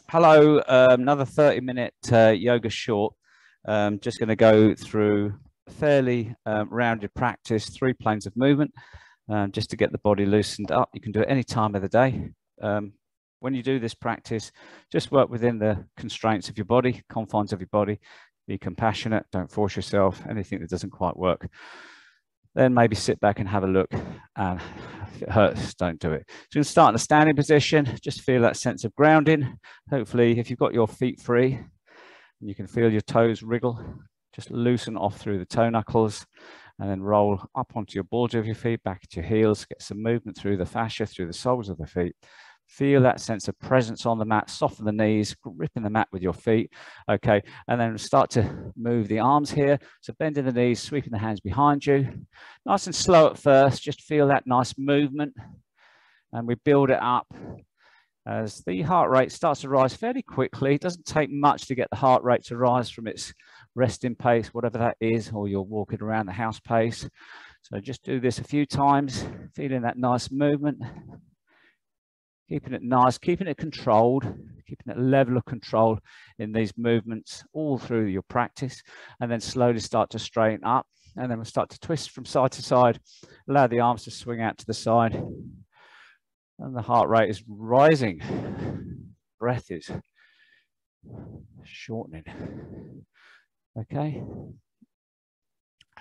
Hello, another 30-minute yoga short. Just going to go through a fairly rounded practice, 3 planes of movement, just to get the body loosened up. You can do it any time of the day. When you do this practice, just work within the constraints of your body, confines of your body. Be compassionate, don't force yourself, anything that doesn't quite work. Then maybe sit back and have a look, and if it hurts, don't do it. So you're going to start in a standing position, just feel that sense of grounding. Hopefully, if you've got your feet free, and you can feel your toes wriggle, just loosen off through the toe knuckles, and then roll up onto your balls of your feet, back at your heels, get some movement through the fascia, through the soles of the feet. Feel that sense of presence on the mat, soften the knees, gripping the mat with your feet. Okay, and then start to move the arms here. So bending the knees, sweeping the hands behind you. Nice and slow at first, just feel that nice movement. And we build it up as the heart rate starts to rise fairly quickly. It doesn't take much to get the heart rate to rise from its resting pace, whatever that is, or you're walking around the house pace. So just do this a few times, feeling that nice movement. Keeping it nice, keeping it controlled, keeping that level of control in these movements all through your practice, and then slowly start to straighten up, and then we'll start to twist from side to side, allow the arms to swing out to the side, and the heart rate is rising, breath is shortening, okay,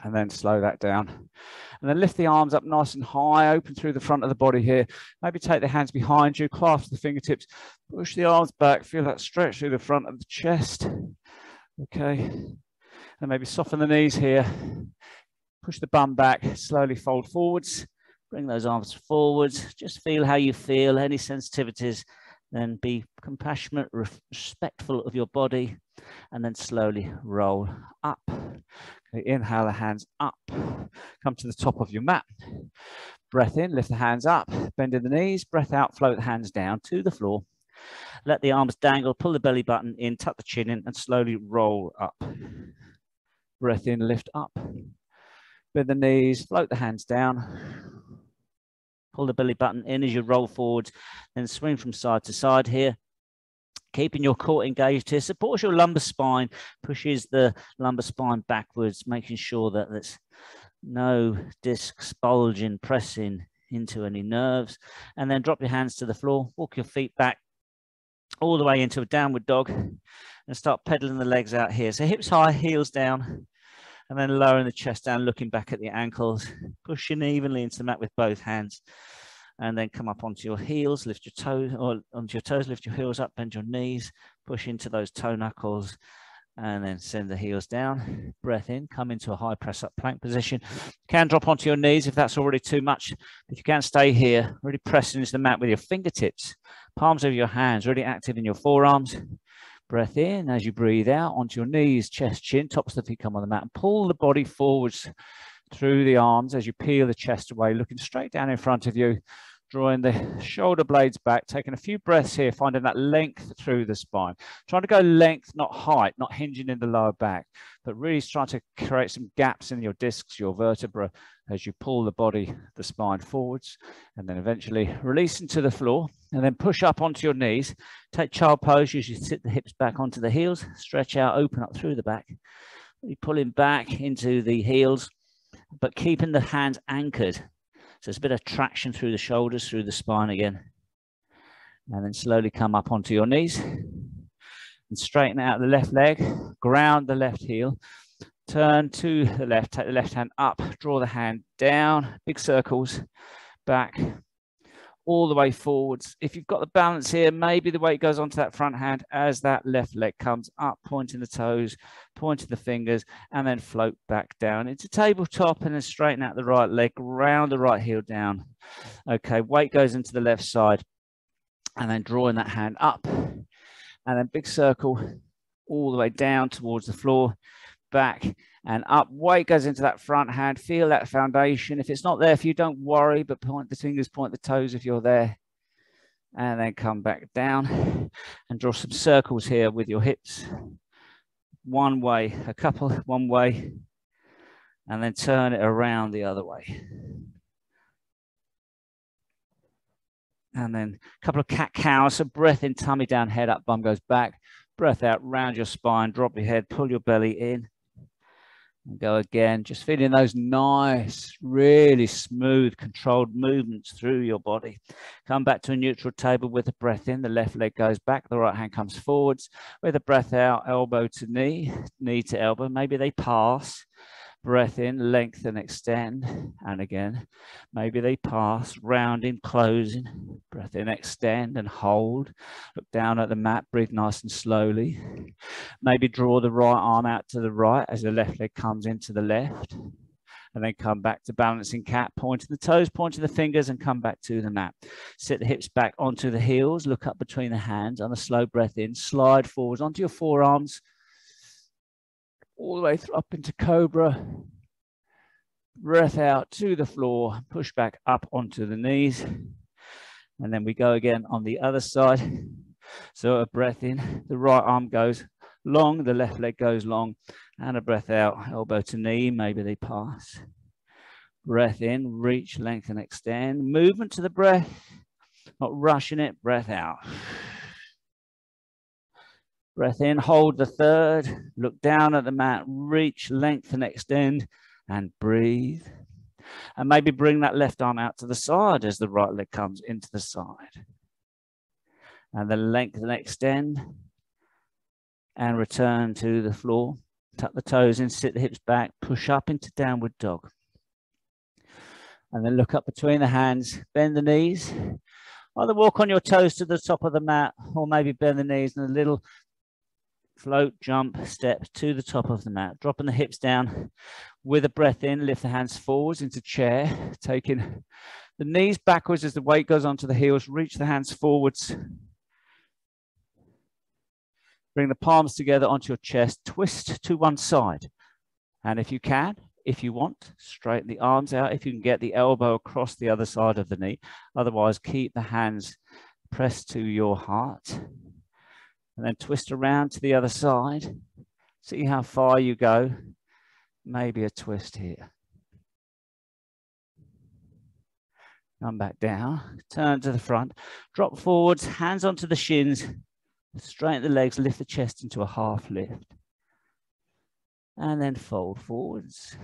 and then slow that down. And then lift the arms up nice and high, open through the front of the body here. Maybe take the hands behind you, clasp the fingertips, push the arms back, feel that stretch through the front of the chest. Okay. And maybe soften the knees here. Push the bum back, slowly fold forwards. Bring those arms forwards. Just feel how you feel, any sensitivities. Then be compassionate, respectful of your body. And then slowly roll up. Okay, inhale the hands up. Come to the top of your mat. Breath in, lift the hands up, bending the knees. Breath out, float the hands down to the floor. Let the arms dangle, pull the belly button in, tuck the chin in, and slowly roll up. Breath in, lift up. Bend the knees, float the hands down. Pull the belly button in as you roll forwards, then swing from side to side here. Keeping your core engaged here, supports your lumbar spine, pushes the lumbar spine backwards, making sure that there's no discs bulging, pressing into any nerves. And then drop your hands to the floor, walk your feet back all the way into a downward dog, and start pedaling the legs out here. So hips high, heels down, and then lowering the chest down, looking back at the ankles, pushing evenly into the mat with both hands. And then come up onto your heels, lift your toes, or onto your toes, lift your heels up, bend your knees, push into those toe knuckles, and then send the heels down. Breath in, come into a high press up plank position. You can drop onto your knees if that's already too much. If you can, stay here, really pressing into the mat with your fingertips, palms over your hands, really active in your forearms. Breath in as you breathe out onto your knees, chest, chin, tops of the feet come on the mat, and pull the body forwards through the arms as you peel the chest away, looking straight down in front of you, drawing the shoulder blades back, taking a few breaths here, finding that length through the spine. Trying to go length, not height, not hinging in the lower back, but really trying to create some gaps in your discs, your vertebra, as you pull the body, the spine forwards, and then eventually release into the floor, and then push up onto your knees. Take child pose, usually sit the hips back onto the heels, stretch out, open up through the back, really pulling back into the heels, but keeping the hands anchored. So it's a bit of traction through the shoulders, through the spine again. And then slowly come up onto your knees and straighten out the left leg, ground the left heel, turn to the left, take the left hand up, draw the hand down, big circles, back, all the way forwards. If you've got the balance here, maybe the weight goes onto that front hand as that left leg comes up, pointing the toes, pointing the fingers, and then float back down into tabletop, and then straighten out the right leg, round the right heel down. Okay, weight goes into the left side, and then drawing that hand up, and then big circle all the way down towards the floor, back and up. Weight goes into that front hand. Feel that foundation. If it's not there for you, don't worry, but point the fingers, point the toes if you're there. And then come back down and draw some circles here with your hips. One way, a couple, one way, and then turn it around the other way. And then a couple of cat-cows. So breath in, tummy down, head up, bum goes back. Breath out, round your spine, drop your head, pull your belly in. And go again, just feeling those nice, really smooth, controlled movements through your body. Come back to a neutral table with a breath in. The left leg goes back, the right hand comes forwards. With a breath out, elbow to knee, knee to elbow. Maybe they pass. Breath in, lengthen, extend, and again, maybe they pass, rounding, closing. Breath in, extend and hold. Look down at the mat, breathe nice and slowly. Maybe draw the right arm out to the right as the left leg comes into the left. And then come back to balancing cat, pointing the toes, pointing the fingers, and come back to the mat. Sit the hips back onto the heels, look up between the hands on a slow breath in, slide forwards onto your forearms, all the way up into cobra. Breath out to the floor, push back up onto the knees. And then we go again on the other side. So a breath in, the right arm goes long, the left leg goes long, and a breath out, elbow to knee, maybe they pass. Breath in, reach, lengthen, extend. Movement to the breath, not rushing it, breath out. Breath in, hold the third, look down at the mat, reach, lengthen, extend, and breathe. And maybe bring that left arm out to the side as the right leg comes into the side. And then lengthen, extend, and return to the floor. Tuck the toes in, sit the hips back, push up into downward dog. And then look up between the hands, bend the knees. Either walk on your toes to the top of the mat, or maybe bend the knees and a little float, jump, step to the top of the mat. Dropping the hips down with a breath in, lift the hands forwards into chair, taking the knees backwards as the weight goes onto the heels, reach the hands forwards. Bring the palms together onto your chest, twist to one side. And if you can, if you want, straighten the arms out. If you can get the elbow across the other side of the knee. Otherwise, keep the hands pressed to your heart. And then twist around to the other side. See how far you go. Maybe a twist here. Come back down, turn to the front, drop forwards, hands onto the shins, straighten the legs, lift the chest into a half lift. And then fold forwards.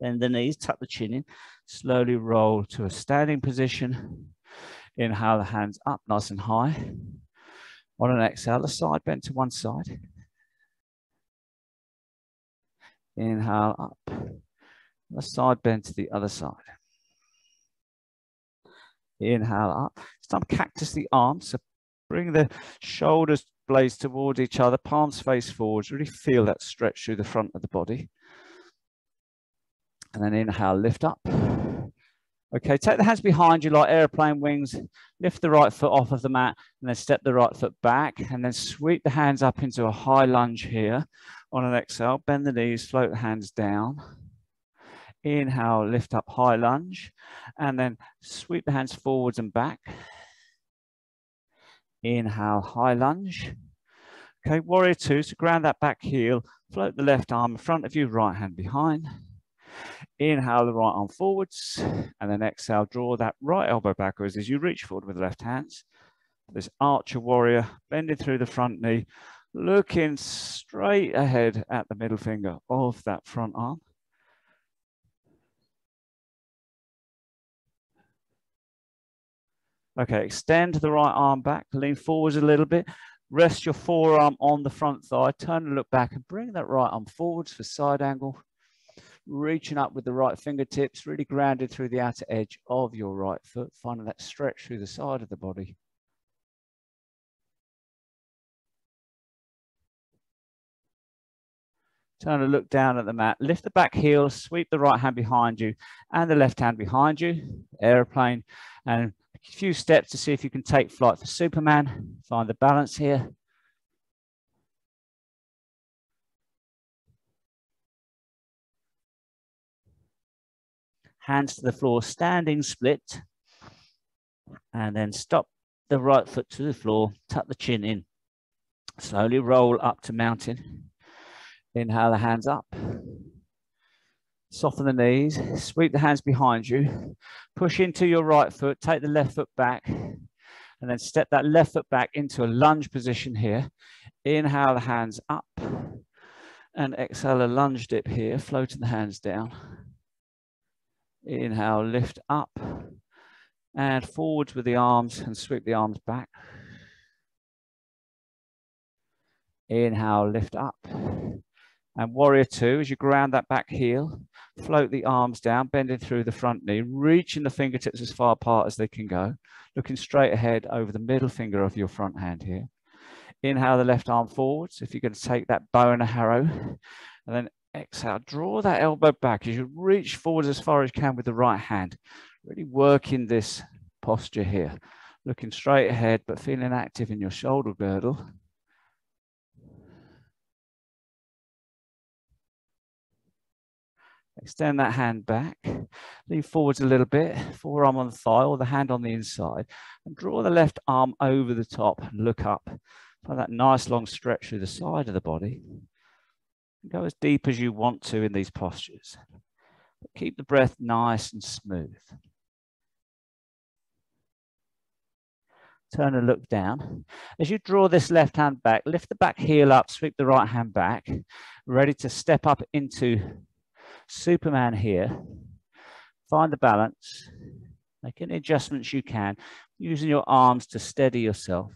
Bend the knees, tuck the chin in, slowly roll to a standing position. Inhale the hands up nice and high. On an exhale, the side bent to one side. Inhale up. The side bend to the other side. Inhale up. It's time to cactus the arms. So bring the shoulders blades towards each other, palms face forwards. Really feel that stretch through the front of the body. And then inhale, lift up. Okay, take the hands behind you like airplane wings. Lift the right foot off of the mat and then step the right foot back and then sweep the hands up into a high lunge here. On an exhale, bend the knees, float the hands down. Inhale, lift up, high lunge, and then sweep the hands forwards and back. Inhale, high lunge. Okay, warrior two, so ground that back heel, float the left arm in front of you, right hand behind. Inhale the right arm forwards, and then exhale, draw that right elbow backwards as you reach forward with the left hands. This archer warrior, bending through the front knee, looking straight ahead at the middle finger of that front arm. Okay, extend the right arm back, lean forwards a little bit, rest your forearm on the front thigh, turn and look back and bring that right arm forwards for side angle. Reaching up with the right fingertips, really grounded through the outer edge of your right foot, finding that stretch through the side of the body. Turn and look down at the mat, lift the back heel, sweep the right hand behind you and the left hand behind you, airplane, and a few steps to see if you can take flight for Superman. Find the balance here. Hands to the floor, standing split. And then stop the right foot to the floor, tuck the chin in. Slowly roll up to mountain. Inhale the hands up. Soften the knees, sweep the hands behind you, push into your right foot, take the left foot back, and then step that left foot back into a lunge position here. Inhale the hands up, and exhale a lunge dip here, floating the hands down. Inhale, lift up, and forwards with the arms, and sweep the arms back. Inhale, lift up. And warrior two, as you ground that back heel, float the arms down, bending through the front knee, reaching the fingertips as far apart as they can go, looking straight ahead over the middle finger of your front hand here. Inhale the left arm forwards. If you're going to take that bow and arrow, and then exhale, draw that elbow back as you reach forwards as far as you can with the right hand. Really working this posture here, looking straight ahead, but feeling active in your shoulder girdle. Extend that hand back, lean forwards a little bit, forearm on the thigh or the hand on the inside, and draw the left arm over the top and look up. Find that nice long stretch through the side of the body. Go as deep as you want to in these postures, but keep the breath nice and smooth. Turn and look down. As you draw this left hand back, lift the back heel up, sweep the right hand back, ready to step up into Superman here. Find the balance. Make any adjustments you can, using your arms to steady yourself.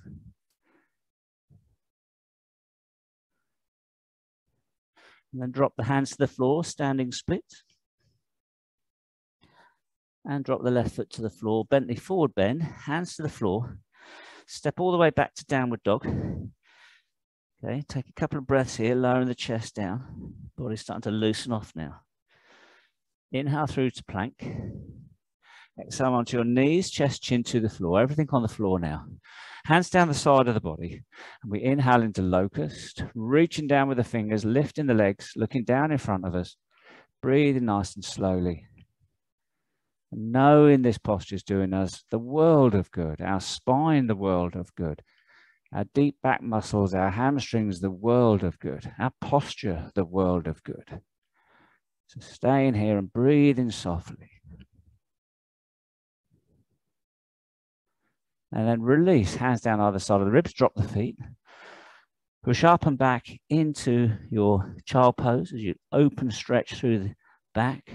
And then drop the hands to the floor, standing split. And drop the left foot to the floor, Bentley forward bend, hands to the floor. Step all the way back to downward dog. Okay, take a couple of breaths here, lowering the chest down. Body's starting to loosen off now. Inhale through to plank. Exhale onto your knees, chest, chin to the floor. Everything on the floor now. Hands down the side of the body. And we inhale into locust, reaching down with the fingers, lifting the legs, looking down in front of us. Breathing nice and slowly. And knowing this posture is doing us the world of good. Our spine, the world of good. Our deep back muscles, our hamstrings, the world of good. Our posture, the world of good. So stay in here and breathing softly. And then release, hands down either side of the ribs, drop the feet. Push up and back into your child pose as you open stretch through the back.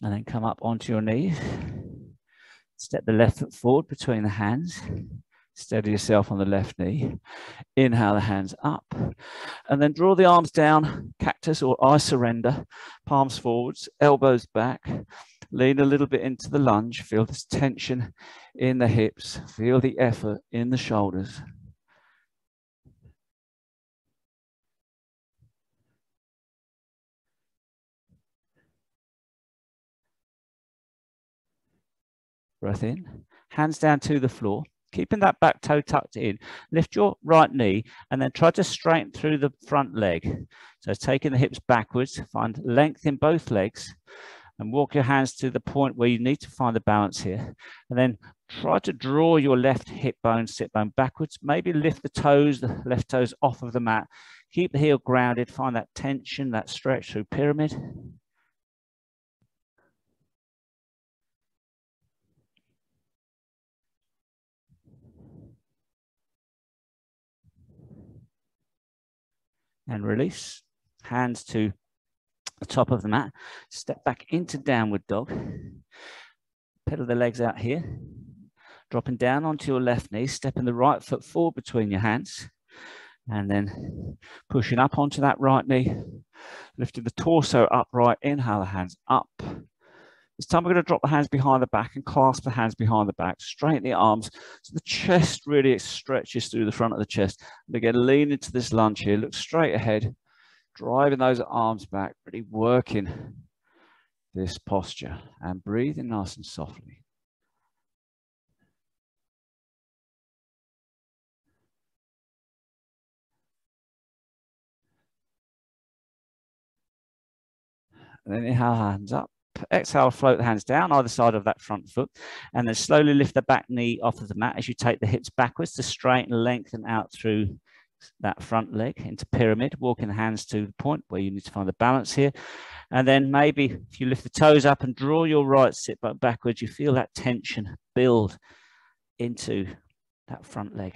And then come up onto your knees. Step the left foot forward between the hands. Steady yourself on the left knee. Inhale the hands up. And then draw the arms down, cactus or I surrender. Palms forwards, elbows back. Lean a little bit into the lunge. Feel this tension in the hips. Feel the effort in the shoulders. Breath in. Hands down to the floor. Keeping that back toe tucked in. Lift your right knee and then try to straighten through the front leg. So taking the hips backwards, find length in both legs and walk your hands to the point where you need to find the balance here. And then try to draw your left hip bone, sit bone backwards. Maybe lift the toes, the left toes off of the mat. Keep the heel grounded. Find that tension, that stretch through pyramid. And release. Hands to the top of the mat. Step back into downward dog. Pedal the legs out here. Dropping down onto your left knee. Stepping the right foot forward between your hands. And then pushing up onto that right knee. Lifting the torso upright. Inhale the hands up. This time we're going to drop the hands behind the back and clasp the hands behind the back. Straighten the arms so the chest really stretches through the front of the chest. And again, lean into this lunge here. Look straight ahead. Driving those arms back. Really working this posture. And breathing nice and softly. And then inhale, hands up. Exhale, float the hands down either side of that front foot, and then slowly lift the back knee off of the mat as you take the hips backwards to straighten and lengthen out through that front leg into pyramid, walking the hands to the point where you need to find the balance here. And then maybe if you lift the toes up and draw your right sit back backwards, you feel that tension build into that front leg.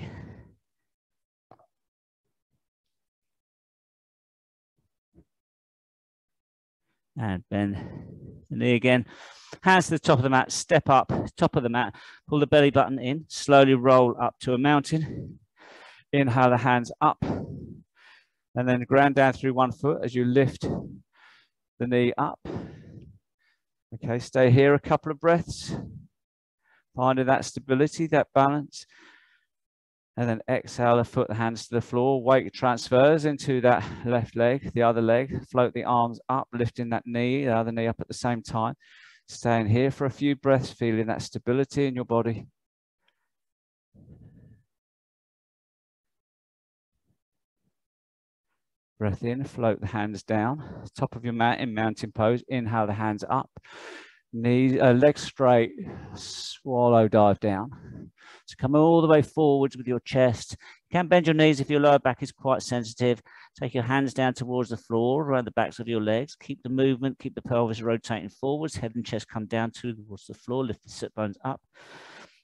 And bend the knee again. Hands to the top of the mat, step up, top of the mat, pull the belly button in, slowly roll up to a mountain. Inhale the hands up, and then ground down through one foot as you lift the knee up. Okay, stay here a couple of breaths, finding that stability, that balance. And then exhale the foot, the hands to the floor, weight transfers into that left leg, the other leg, float the arms up, lifting that knee, the other knee up at the same time. Staying here for a few breaths, feeling that stability in your body. Breath in, float the hands down, top of your mat in mountain pose. Inhale the hands up, knees, legs straight, swallow dive down. So come all the way forwards with your chest. You can bend your knees if your lower back is quite sensitive. Take your hands down towards the floor, around the backs of your legs. Keep the movement, keep the pelvis rotating forwards. Head and chest come down towards the floor. Lift the sit bones up.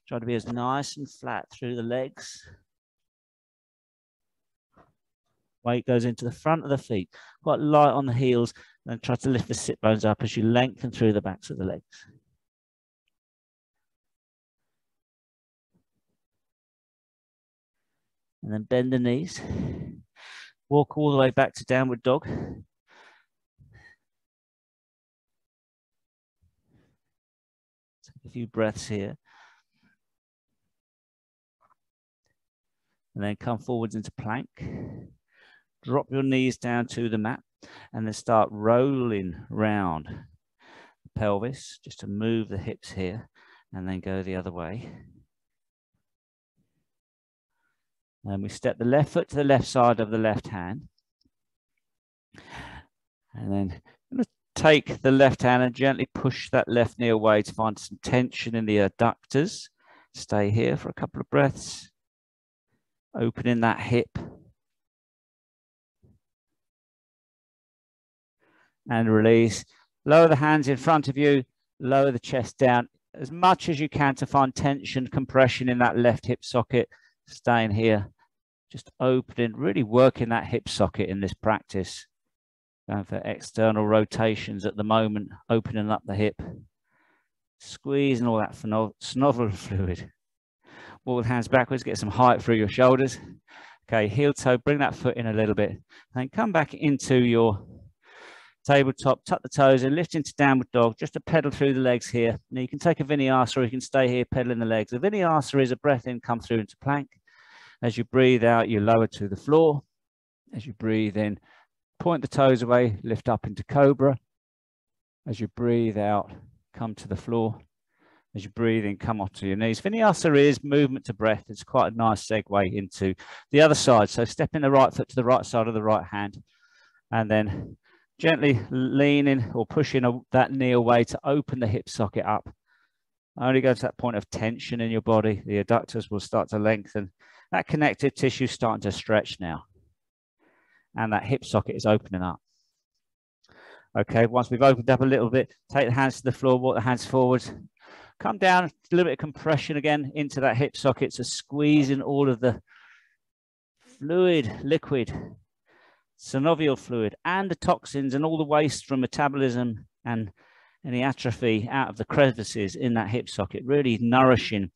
Try to be as nice and flat through the legs. Weight goes into the front of the feet, quite light on the heels, and try to lift the sit bones up as you lengthen through the backs of the legs. And then bend the knees. Walk all the way back to downward dog. Take a few breaths here. And then come forwards into plank. Drop your knees down to the mat and then start rolling round the pelvis just to move the hips here and then go the other way. And we step the left foot to the left side of the left hand. And then I'm going to take the left hand and gently push that left knee away to find some tension in the adductors. Stay here for a couple of breaths. Opening that hip. And release. Lower the hands in front of you. Lower the chest down as much as you can to find tension, compression in that left hip socket. Staying here, just opening, really working that hip socket in this practice. Going for external rotations at the moment, opening up the hip, squeezing all that synovial fluid. Walk the hands backwards, get some height through your shoulders. Okay, heel toe, bring that foot in a little bit. And come back into your tabletop, tuck the toes and lift into downward dog, just to pedal through the legs here. Now you can take a vinyasa or you can stay here pedaling the legs. The vinyasa is a breath in, come through into plank. As you breathe out, you lower to the floor. As you breathe in, point the toes away, lift up into cobra. As you breathe out, come to the floor. As you breathe in, come onto your knees. Vinyasa is movement to breath. It's quite a nice segue into the other side. So stepping the right foot to the right side of the right hand and then gently leaning or pushing that knee away to open the hip socket up. Only go to that point of tension in your body. The adductors will start to lengthen. That connective tissue is starting to stretch now. And that hip socket is opening up. Okay, once we've opened up a little bit, take the hands to the floor, walk the hands forwards. Come down, a little bit of compression again into that hip socket. So squeezing all of the fluid, liquid, synovial fluid and the toxins and all the waste from metabolism and any atrophy out of the crevices in that hip socket, really nourishing,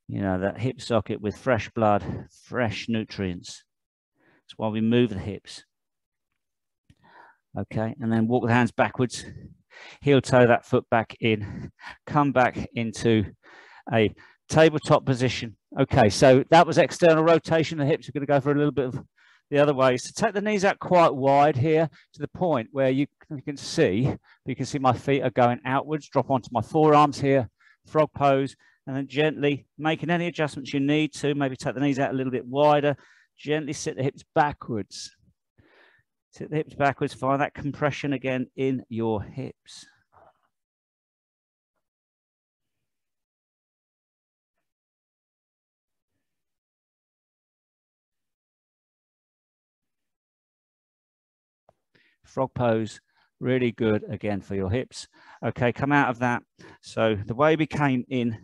you know, that hip socket with fresh blood, fresh nutrients. That's why we move the hips. Okay, and then walk the hands backwards, heel toe that foot back in, come back into a tabletop position. Okay, so that was external rotation. The hips are going to go for a little bit of the other way. So take the knees out quite wide here to the point where you can see my feet are going outwards. Drop onto my forearms here, frog pose, and then gently making any adjustments you need to. Maybe take the knees out a little bit wider. Gently sit the hips backwards. Sit the hips backwards. Find that compression again in your hips. frog pose, really good again for your hips. Okay, come out of that. So the way we came in,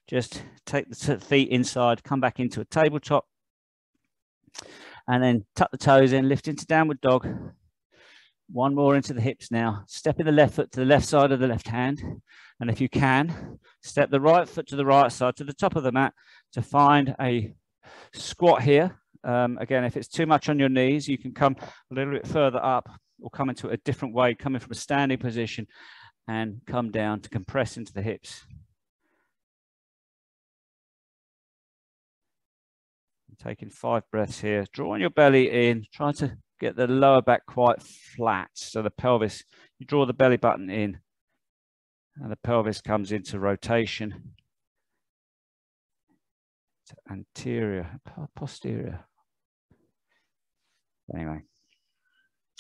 just take the feet inside, come back into a tabletop, and then tuck the toes in, lift into downward dog. One more into the hips now. Stepping the left foot to the left side of the left hand. And if you can, step the right foot to the right side, to the top of the mat, to find a squat here. Again, if it's too much on your knees, you can come a little bit further up or come into a different way, coming from a standing position and come down to compress into the hips. Taking 5 breaths here. Drawing your belly in. Try to get the lower back quite flat. So the pelvis, you draw the belly button in and the pelvis comes into rotation. To anterior, posterior. Anyway.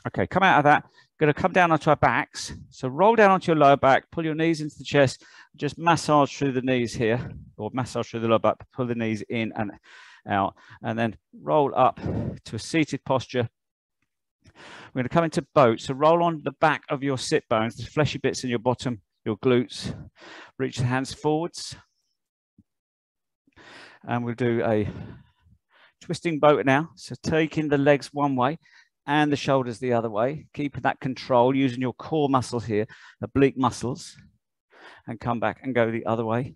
Okay, come out of that. Going to come down onto our backs. So roll down onto your lower back, pull your knees into the chest, just massage through the knees here, or massage through the lower back, pull the knees in and out, and then roll up to a seated posture. We're going to come into boat. So roll on the back of your sit bones, the fleshy bits in your bottom, your glutes. Reach the hands forwards. And we'll do a twisting boat now. So taking the legs one way and the shoulders the other way, keeping that control, using your core muscles here, the oblique muscles, and come back and go the other way.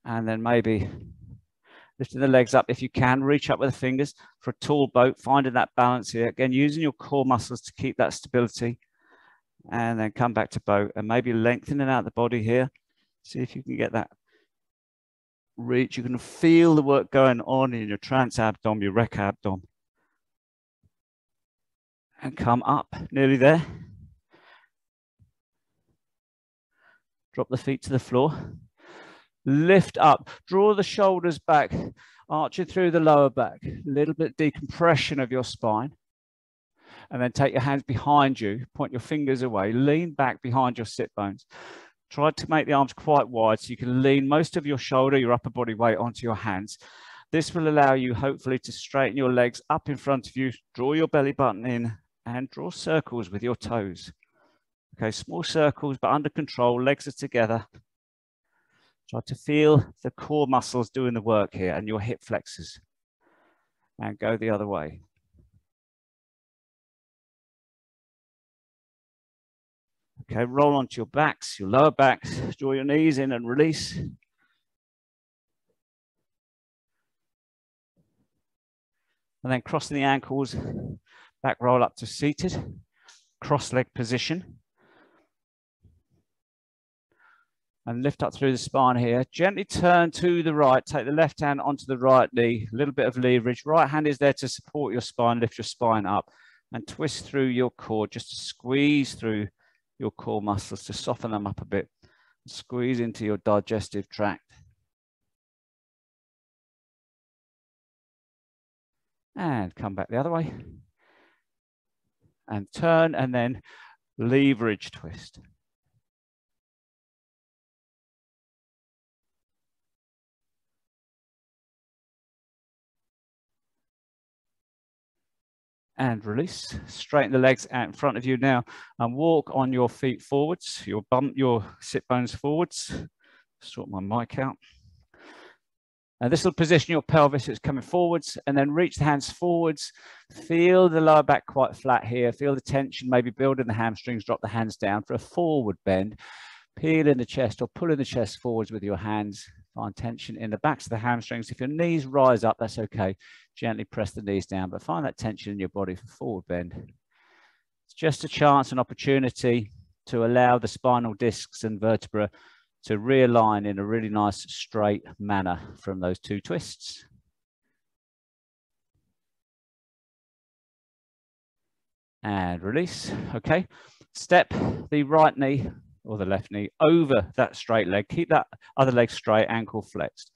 And then maybe lifting the legs up if you can, reach up with the fingers for a tall boat, finding that balance here. Again, using your core muscles to keep that stability. And then come back to boat and maybe lengthening out the body here. See if you can get that reach. You can feel the work going on in your trans abdomen, your rec abdomen. And come up, nearly there. Drop the feet to the floor. Lift up, draw the shoulders back, arching through the lower back. A little bit decompression of your spine. And then take your hands behind you, point your fingers away, lean back behind your sit bones. Try to make the arms quite wide so you can lean most of your shoulder, your upper body weight onto your hands. This will allow you hopefully to straighten your legs up in front of you, draw your belly button in and draw circles with your toes. Okay, small circles, but under control, legs are together. Try to feel the core muscles doing the work here and your hip flexors. And go the other way. Okay, roll onto your backs, your lower backs, draw your knees in and release. And then crossing the ankles, back roll up to seated, cross leg position. And lift up through the spine here. Gently turn to the right, take the left hand onto the right knee, a little bit of leverage. Right hand is there to support your spine, lift your spine up and twist through your core, just to squeeze through your core muscles to soften them up a bit. Squeeze into your digestive tract. And come back the other way. And turn and then leverage twist. And release. Straighten the legs out in front of you now and walk on your feet forwards. You'll bump your sit bones forwards. Sort my mic out. And this will position your pelvis. It's coming forwards and then reach the hands forwards. Feel the lower back quite flat here. Feel the tension, maybe building the hamstrings. Drop the hands down for a forward bend. Peel in the chest or pull in the chest forwards with your hands. Find tension in the backs of the hamstrings. If your knees rise up, that's okay. Gently press the knees down, but find that tension in your body for forward bend. It's just a chance, an opportunity to allow the spinal discs and vertebra to realign in a really nice straight manner from those two twists. And release. Okay. Step the right knee or the left knee over that straight leg. Keep that other leg straight, ankle flexed.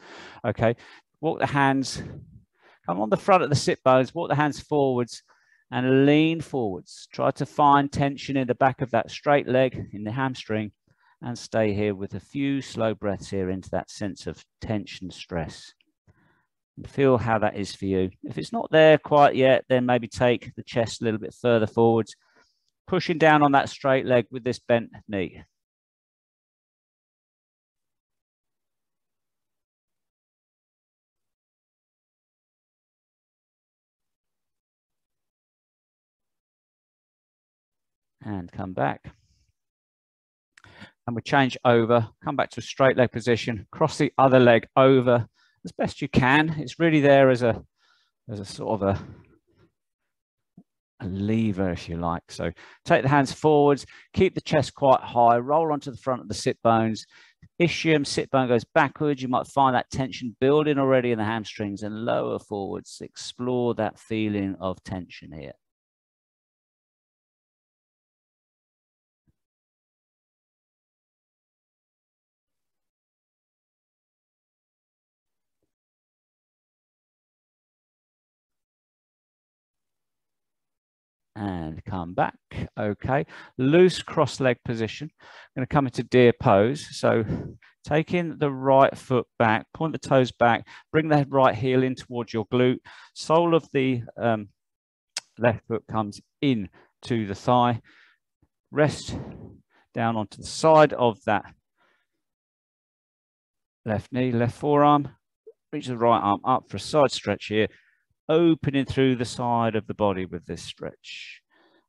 Okay. Walk the hands. Come on the front of the sit bones, walk the hands forwards and lean forwards. Try to find tension in the back of that straight leg, in the hamstring, and stay here with a few slow breaths here into that sense of tension, stress. Feel how that is for you. If it's not there quite yet, then maybe take the chest a little bit further forwards, pushing down on that straight leg with this bent knee. And come back. And we change over, come back to a straight leg position, cross the other leg over as best you can. It's really there as a sort of a lever, if you like. So take the hands forwards, keep the chest quite high, roll onto the front of the sit bones. Ischium, sit bone goes backwards. You might find that tension building already in the hamstrings, and lower forwards. Explore that feeling of tension here. And come back. Okay, loose cross leg position. I'm going to come into deer pose. So taking the right foot back, point the toes back, bring that right heel in towards your glute. Sole of the left foot comes in to the thigh. Rest down onto the side of that left knee, left forearm. Reach the right arm up for a side stretch here. Opening through the side of the body with this stretch.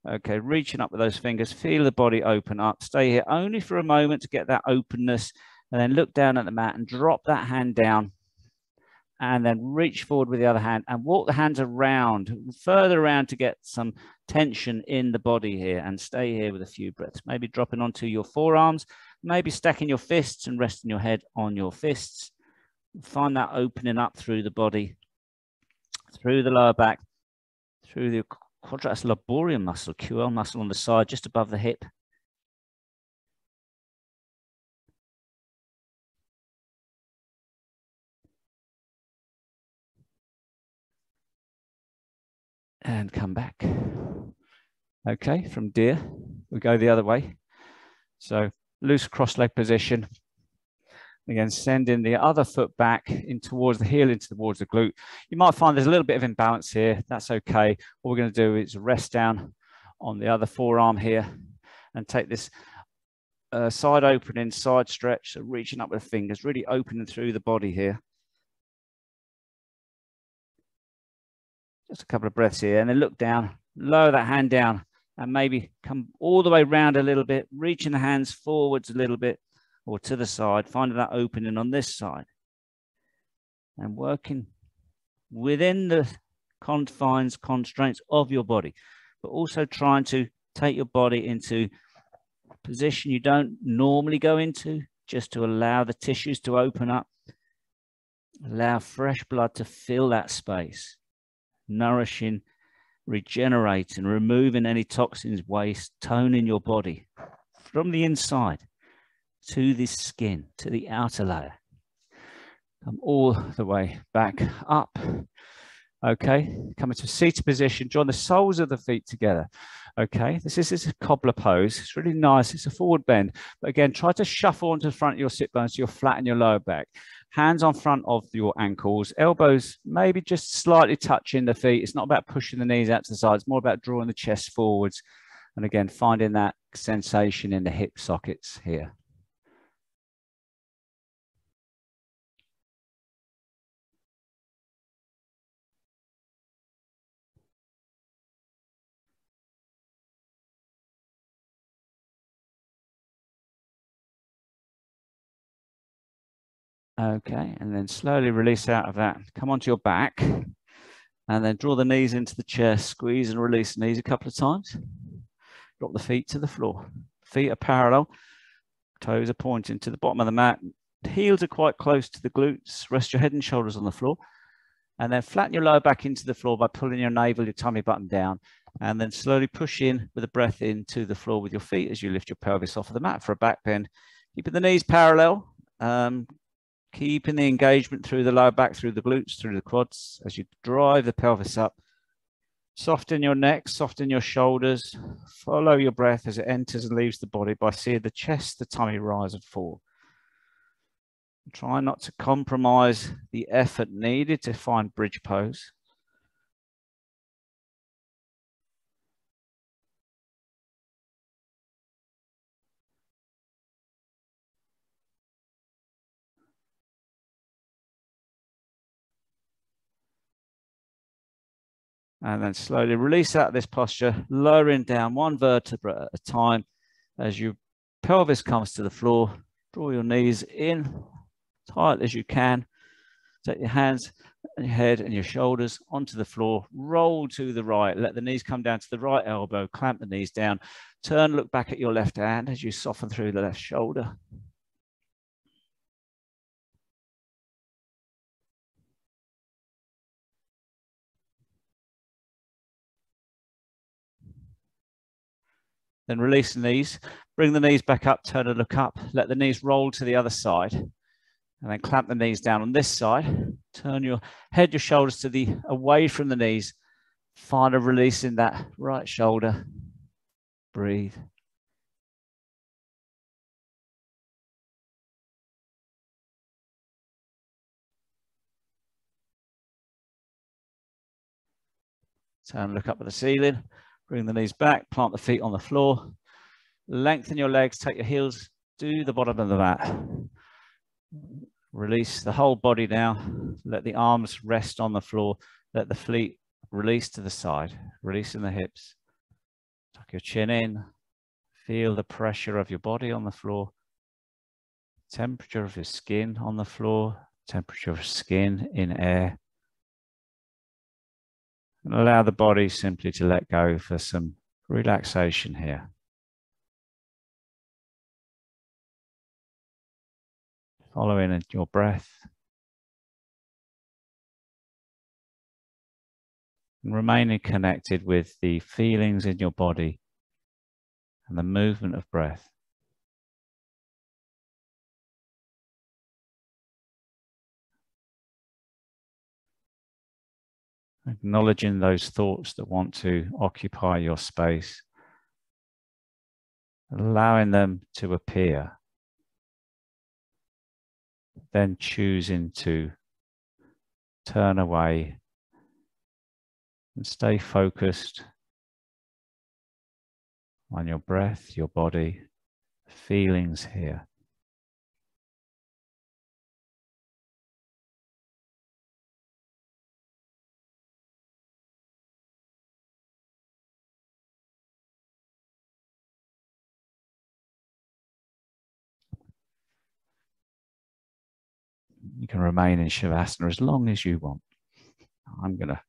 Okay, reaching up with those fingers, feel the body open up. Stay here only for a moment to get that openness, and then look down at the mat and drop that hand down, and then reach forward with the other hand and walk the hands around, further around to get some tension in the body here, and stay here with a few breaths. Maybe dropping onto your forearms, maybe stacking your fists and resting your head on your fists. Find that opening up through the body, through the lower back, through the quadratus laborium muscle, QL muscle on the side, just above the hip. And come back. Okay, from deer, we go the other way. So loose cross leg position. Again, sending the other foot back in towards the heel, into towards the glute. You might find there's a little bit of imbalance here. That's okay. What we're going to do is rest down on the other forearm here and take this side opening, side stretch. So reaching up with the fingers, really opening through the body here. Just a couple of breaths here, and then look down, lower that hand down, and maybe come all the way around a little bit, reaching the hands forwards a little bit, or to the side, finding that opening on this side, and working within the confines, constraints of your body, but also trying to take your body into a position you don't normally go into, just to allow the tissues to open up, allow fresh blood to fill that space, nourishing, regenerating, removing any toxins, waste, toning your body from the inside to the skin, to the outer layer. Come all the way back up. Okay, come into a seated position, join the soles of the feet together. Okay, this is a cobbler pose. It's really nice. It's a forward bend. But again, try to shuffle onto the front of your sit bones so you're flat in your lower back. Hands on front of your ankles, elbows maybe just slightly touching the feet. It's not about pushing the knees out to the side. It's more about drawing the chest forwards. And again, finding that sensation in the hip sockets here. Okay, and then slowly release out of that. Come onto your back, and then draw the knees into the chest, squeeze and release the knees a couple of times. Drop the feet to the floor. Feet are parallel, toes are pointing to the bottom of the mat. The heels are quite close to the glutes. Rest your head and shoulders on the floor, and then flatten your lower back into the floor by pulling your navel, your tummy button down, and then slowly push in with a breath into the floor with your feet as you lift your pelvis off of the mat for a back bend. Keeping the knees parallel. Keeping the engagement through the lower back, through the glutes, through the quads as you drive the pelvis up. Soften your neck, soften your shoulders. Follow your breath as it enters and leaves the body by seeing the chest, the tummy rise and fall. Try not to compromise the effort needed to find bridge pose. And then slowly release out of this posture, lowering down one vertebra at a time. As your pelvis comes to the floor, draw your knees in tight as you can. Take your hands and your head and your shoulders onto the floor. Roll to the right. Let the knees come down to the right elbow. Clamp the knees down. Turn, look back at your left hand as you soften through the left shoulder. Then release the knees. Bring the knees back up. Turn and look up. Let the knees roll to the other side. And then clamp the knees down on this side. Turn your head, your shoulders to the away from the knees. Find a release in that right shoulder. Breathe. Turn, look up at the ceiling. Bring the knees back. Plant the feet on the floor. Lengthen your legs. Take your heels to the bottom of the mat. Release the whole body now. Let the arms rest on the floor. Let the feet release to the side. Releasing the hips. Tuck your chin in. Feel the pressure of your body on the floor. Temperature of your skin on the floor. Temperature of skin in air. And allow the body simply to let go for some relaxation here. Following your breath. And remaining connected with the feelings in your body and the movement of breath. Acknowledging those thoughts that want to occupy your space, allowing them to appear, then choosing to turn away and stay focused on your breath, your body, feelings here. You can remain in Shavasana as long as you want. I'm going to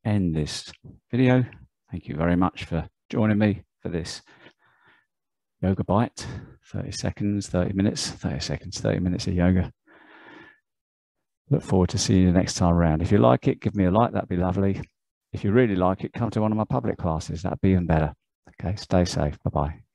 end this video. Thank you very much for joining me for this yoga bite. 30 seconds, 30 minutes, 30 seconds, 30 minutes of yoga. Look forward to seeing you next time around. If you like it, give me a like. That'd be lovely. If you really like it, come to one of my public classes. That'd be even better. Okay, stay safe. Bye-bye.